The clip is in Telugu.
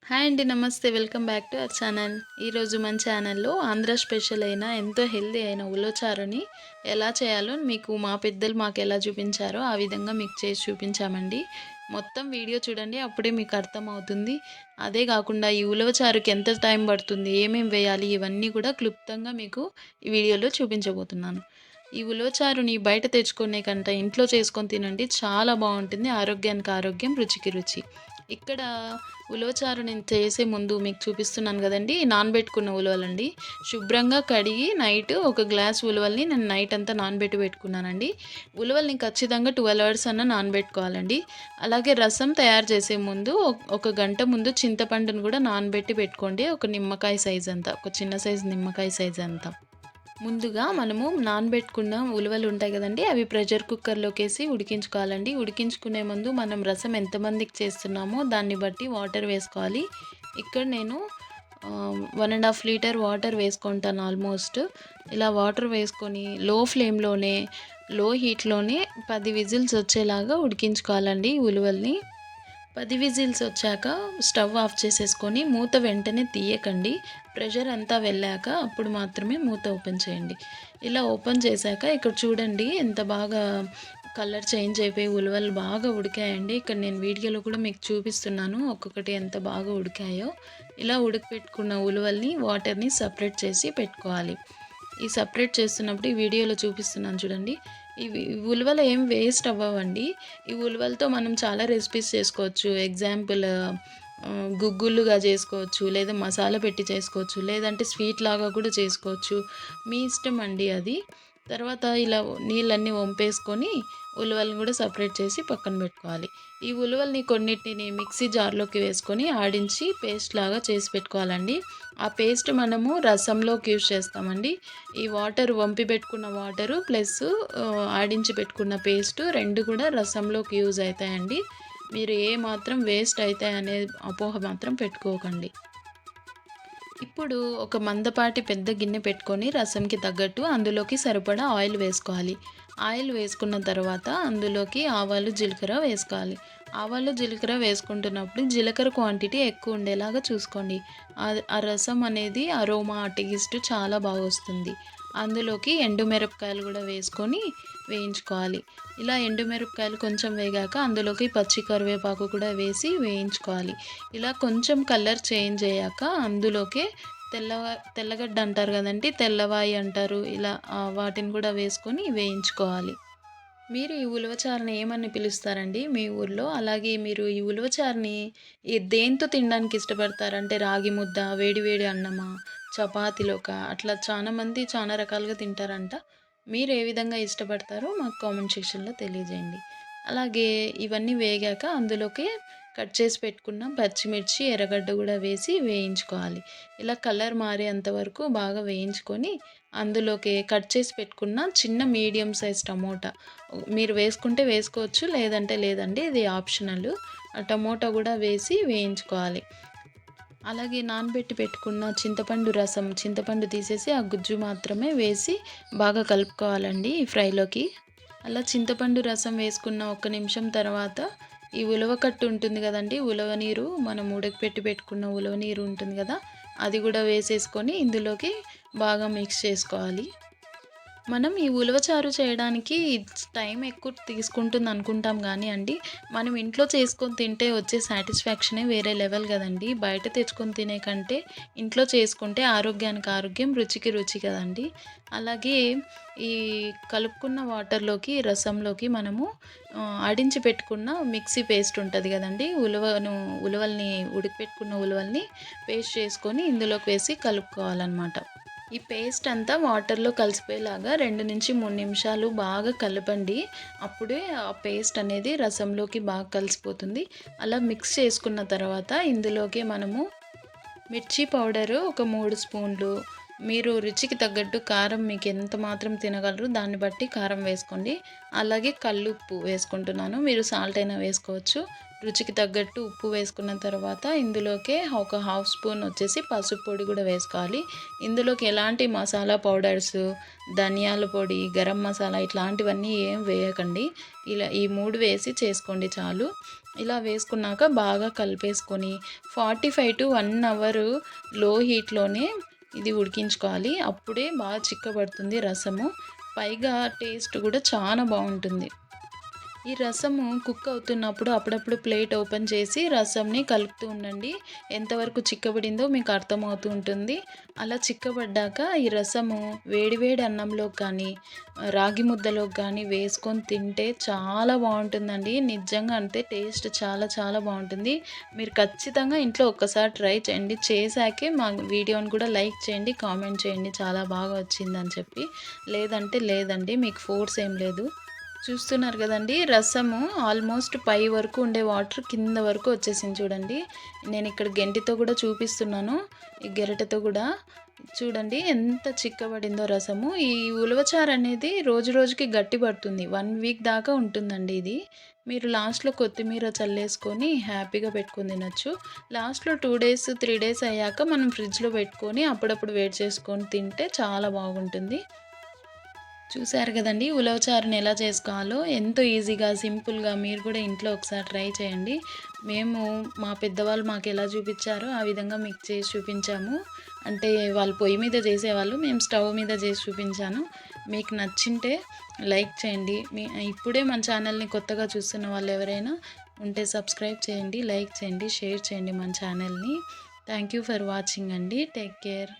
హాయ్ అండి. నమస్తే. Welcome back to our channel. ఈరోజు మన ఛానల్‌లో ఆంధ్ర స్పెషల్ అయిన ఎంతో హెల్తీ అయిన ఉలవచారుని ఎలా చేయాలో మీకు మా పెద్దలు మాకెలా చూపించారో ఆ విధంగా మీకు చేసి చూపించామండి. మొత్తం వీడియో చూడండి. అప్పుడే మీకు అర్థమవుతుంది. అదే కాకుండా ఈ ఉలవచారుకి ఎంత టైం పడుతుంది, ఏమేం వేయాలి, ఇవన్నీ కూడా క్లుప్తంగా మీకు ఈ వీడియోలో చూపించబోతున్నాను. ఈ ఉలవచారుని బయట తెచ్చుకునే కంటే ఇంట్లో చేసుకొని తినండి. చాలా బాగుంటుంది. ఆరోగ్యానికి ఆరోగ్యం, రుచికి రుచి. ఇక్కడ ఉలవచారు నేను చేసే ముందు మీకు చూపిస్తున్నాను కదండి, నానబెట్టుకున్న ఉలవలండి. శుభ్రంగా కడిగి నైట్ ఒక గ్లాస్ ఉలవల్ని నేను నైట్ అంతా నానబెట్టి పెట్టుకున్నానండి. ఉలవల్ని ఖచ్చితంగా 12 అవర్స్ అన్న నానబెట్టుకోవాలండి. అలాగే రసం తయారు చేసే ముందు ఒక గంట ముందు చింతపండును కూడా నానబెట్టి పెట్టుకోండి. ఒక నిమ్మకాయ సైజ్ అంతా, ఒక చిన్న సైజు నిమ్మకాయ సైజ్ అంతా. ముందుగా మనము నానబెట్టుకున్న ఉలవలు ఉంటాయి కదండి, అవి ప్రెషర్ కుక్కర్లోకేసి ఉడికించుకోవాలండి. ఉడికించుకునే ముందు మనం రసం ఎంతమందికి చేస్తున్నామో దాన్ని బట్టి వాటర్ వేసుకోవాలి. ఇక్కడ నేను 1.5 లీటర్ వాటర్ వేసుకుంటాను ఆల్మోస్ట్. ఇలా వాటర్ వేసుకొని లో ఫ్లేమ్లోనే, లో హీట్లోనే 10 విజిల్స్ వచ్చేలాగా ఉడికించుకోవాలండి ఉలవల్ని. 10 విజిల్స్ వచ్చాక స్టవ్ ఆఫ్ చేసేసుకొని మూత వెంటనే తీయకండి. ప్రెషర్ అంతా వెళ్ళాక అప్పుడు మాత్రమే మూత ఓపెన్ చేయండి. ఇలా ఓపెన్ చేశాక ఇక్కడ చూడండి ఎంత బాగా కలర్ చేంజ్ అయిపోయి ఉలవలు బాగా ఉడికాయండి. ఇక్కడ నేను వీడియోలో కూడా మీకు చూపిస్తున్నాను ఒక్కొక్కటి ఎంత బాగా ఉడికాయో. ఇలా ఉడకపెట్టుకున్న ఉలవల్ని వాటర్ని సపరేట్ చేసి పెట్టుకోవాలి. ఈ సపరేట్ చేస్తున్నప్పుడు ఈ వీడియోలో చూపిస్తున్నాను చూడండి. ఇవి ఉలవలు ఏం వేస్ట్ అవ్వవండి. ఈ ఉలవలతో మనం చాలా రెసిపీస్ చేసుకోవచ్చు. ఎగ్జాంపుల్ గుగ్గులుగా చేసుకోవచ్చు, లేదా మసాలా పెట్టి చేసుకోవచ్చు, లేదంటే స్వీట్ లాగా కూడా చేసుకోవచ్చు. మీ ఇష్టం అండి అది. తర్వాత ఇలా నీళ్ళన్నీ వంపేసుకొని ఉలవలను కూడా సపరేట్ చేసి పక్కన పెట్టుకోవాలి. ఈ ఉలవల్ని కొన్నిటిని మిక్సీ జార్లోకి వేసుకొని ఆడించి పేస్ట్ లాగా చేసి పెట్టుకోవాలండి. ఆ పేస్ట్ మనము రసంలోకి యూజ్ చేస్తామండి. ఈ వాటర్ వంపి పెట్టుకున్న వాటరు ప్లస్ ఆడించి పెట్టుకున్న పేస్ట్ రెండు కూడా రసంలోకి యూజ్ అవుతాయండి. మీరు ఏ మాత్రం వేస్ట్ అవుతాయనే అపోహ మాత్రం పెట్టుకోకండి. ఇప్పుడు ఒక మందపాటి పెద్ద గిన్నె పెట్టుకొని రసంకి తగ్గట్టు అందులోకి సరిపడా ఆయిల్ వేసుకోవాలి. ఆయిల్ వేసుకున్న తర్వాత అందులోకి ఆవాలు, జీలకర్ర వేసుకోవాలి. ఆవాలు, జీలకర్ర వేసుకుంటున్నప్పుడు జీలకర్ర క్వాంటిటీ ఎక్కువ ఉండేలాగా చూసుకోండి. ఆ రసం అనేది అరోమా, టేస్ట్ చాలా బాగా వస్తుంది. అందులోకి ఎండుమిరపకాయలు కూడా వేసుకొని వేయించుకోవాలి. ఇలా ఎండుమిరపకాయలు కొంచెం వేగాక అందులోకి పచ్చి కరివేపాకు కూడా వేసి వేయించుకోవాలి. ఇలా కొంచెం కలర్ చేంజ్ అయ్యాక అందులోకి తెల్లగడ్డ అంటారు కదండి, తెల్లవాయి అంటారు, ఇలా వాటిని కూడా వేసుకొని వేయించుకోవాలి. మీరు ఈ ఉలవచారుని ఏమని పిలుస్తారండి మీ ఊర్లో? అలాగే మీరు ఈ ఉలవచారుని దేంతో తినడానికి ఇష్టపడతారంటే రాగి ముద్ద, వేడి వేడి అన్నమా, చపాతీలోకా, అట్లా చాలా మంది చాలా రకాలుగా తింటారంట. మీరు ఏ విధంగా ఇష్టపడతారో మాకు కామెంట్ సెక్షన్లో తెలియజేయండి. అలాగే ఇవన్నీ వేగాక అందులోకి కట్ చేసి పెట్టుకున్న పచ్చిమిర్చి, ఎర్రగడ్డ కూడా వేసి వేయించుకోవాలి. ఇలా కలర్ మారేంత వరకు బాగా వేయించుకొని అందులోకి కట్ చేసి పెట్టుకున్న చిన్న మీడియం సైజ్ టమోటా మీరు వేసుకుంటే వేసుకోవచ్చు, లేదంటే లేదండి, ఇది ఆప్షనల్. ఆ టమోటా కూడా వేసి వేయించుకోవాలి. అలాగే నానబెట్టి పెట్టుకున్న చింతపండు రసం, చింతపండు తీసేసి ఆ గుజ్జు మాత్రమే వేసి బాగా కలుపుకోవాలండి ఈ ఫ్రైలోకి. అలా చింతపండు రసం వేసుకున్న ఒక్క నిమిషం తర్వాత ఈ ఉలవ కట్టు ఉంటుంది కదండి, ఉలవ నీరు, మనం ఉడకపెట్టి పెట్టుకున్న ఉలవ నీరు ఉంటుంది కదా, అది కూడా వేసేసుకొని ఇందులోకి బాగా మిక్స్ చేసుకోవాలి. మనం ఈ ఉలవచారు చేయడానికి టైం ఎక్కువ తీసుకుంటుంది అనుకుంటాం కానీ అండి, మనం ఇంట్లో చేసుకొని తింటే వచ్చే సాటిస్ఫాక్షనే వేరే లెవెల్ కదండి. బయట తెచ్చుకొని తినే కంటే ఇంట్లో చేసుకుంటే ఆరోగ్యానికి ఆరోగ్యం, రుచికి రుచి కదండి. అలాగే ఈ కలుపుకున్న వాటర్లోకి, రసంలోకి మనము ఆడించి పెట్టుకున్న మిక్సీ పేస్ట్ ఉంటుంది కదండి, ఉలవల్ని ఉడికిపెట్టుకున్న ఉలవల్ని పేస్ట్ చేసుకొని ఇందులోకి వేసి కలుపుకోవాలన్నమాట. ఈ పేస్ట్ అంతా వాటర్లో కలిసిపోయేలాగా 2-3 నిమిషాలు బాగా కలపండి. అప్పుడే ఆ పేస్ట్ అనేది రసంలోకి బాగా కలిసిపోతుంది. అలా మిక్స్ చేసుకున్న తర్వాత ఇందులోకి మనము మిర్చి పౌడరు ఒక 3 స్పూన్లు, మీరు రుచికి తగ్గట్టు కారం మీకు ఎంత మాత్రం తినగలరు దాన్ని బట్టి కారం వేసుకోండి. అలాగే కల్లుప్పు వేసుకుంటున్నాను, మీరు సాల్ట్ అయినా వేసుకోవచ్చు. రుచికి తగ్గట్టు ఉప్పు వేసుకున్న తర్వాత ఇందులోకి ఒక హాఫ్ స్పూన్ వచ్చేసి పసుపు పొడి కూడా వేసుకోవాలి. ఇందులోకి ఎలాంటి మసాలా పౌడర్స్, ధనియాల పొడి, గరం మసాలా ఇట్లాంటివన్నీ ఏం వేయకండి. ఇలా ఈ 3 వేసి చేసుకోండి చాలు. ఇలా వేసుకున్నాక బాగా కలిపేసుకొని 45 to 1 అవర్ లో హీట్లోనే ఇది ఉడికించుకోవాలి. అప్పుడే బాగా చిక్కబడుతుంది రసము. పైగా టేస్ట్ కూడా చాలా బాగుంటుంది. ఈ రసము కుక్ అవుతున్నప్పుడు అప్పుడప్పుడు ప్లేట్ ఓపెన్ చేసి రసంని కలుపుతూ ఉండండి. ఎంతవరకు చిక్కబడిందో మీకు అర్థమవుతూ ఉంటుంది. అలా చిక్కబడ్డాక ఈ రసము వేడి వేడి అన్నంలోకి కానీ రాగి ముద్దలోకి కానీ వేసుకొని తింటే చాలా బాగుంటుందండి. నిజంగా అంటే టేస్ట్ చాలా చాలా బాగుంటుంది. మీరు ఖచ్చితంగా ఇంట్లో ఒక్కసారి ట్రై చేయండి. చేశాకే మా వీడియోని కూడా లైక్ చేయండి, కామెంట్ చేయండి చాలా బాగా వచ్చిందని చెప్పి. లేదంటే లేదండి, మీకు ఫోర్స్ ఏం లేదు. చూస్తున్నారు కదండీ! రసము ఆల్మోస్ట్ పై వరకు ఉండే వాటర్ కింద వరకు వచ్చేసింది చూడండి. నేను ఇక్కడ గెంటితో కూడా చూపిస్తున్నాను. ఈ గెరటతో కూడా చూడండి ఎంత చిక్కబడిందో రసము. ఈ ఉలవచారు అనేది రోజు రోజుకి గట్టి పడుతుంది. 1 వీక్ దాకా ఉంటుందండి ఇది. మీరు లాస్ట్‌లో కొత్తిమీర చల్లేసుకొని హ్యాపీగా పెట్టుకొని తినొచ్చు. లాస్ట్‌లో 2 డేస్, 3 డేస్ అయ్యాక మనం ఫ్రిడ్జ్‌లో పెట్టుకొని అప్పుడప్పుడు వేడి చేసుకొని తింటే చాలా బాగుంటుంది. చూసారు కదండీ! ఉలవచారుని ఎలా చేసుకోవాలో ఎంతో ఈజీగా, సింపుల్‌గా మీరు కూడా ఇంట్లో ఒకసారి ట్రై చేయండి. మేము మా పెద్దవాళ్ళు మాకెలా చూపించారో ఆ విధంగా మీకు చేసి చూపించాము. అంటే వాళ్ళు పొయ్యి మీద చేసేవాళ్ళు. మేము స్టవ్ మీద చేసి చూపించాను. మీకు నచ్చింటే లైక్ చేయండి. ఇప్పుడే మన ఛానల్‌ని కొత్తగా చూస్తున్న వాళ్ళు ఎవరైనా ఉంటే సబ్స్క్రైబ్ చేయండి, లైక్ చేయండి, షేర్ చేయండి మన ఛానల్‌ని. థ్యాంక్ యూ ఫర్ వాచింగ్ అండి. Take care.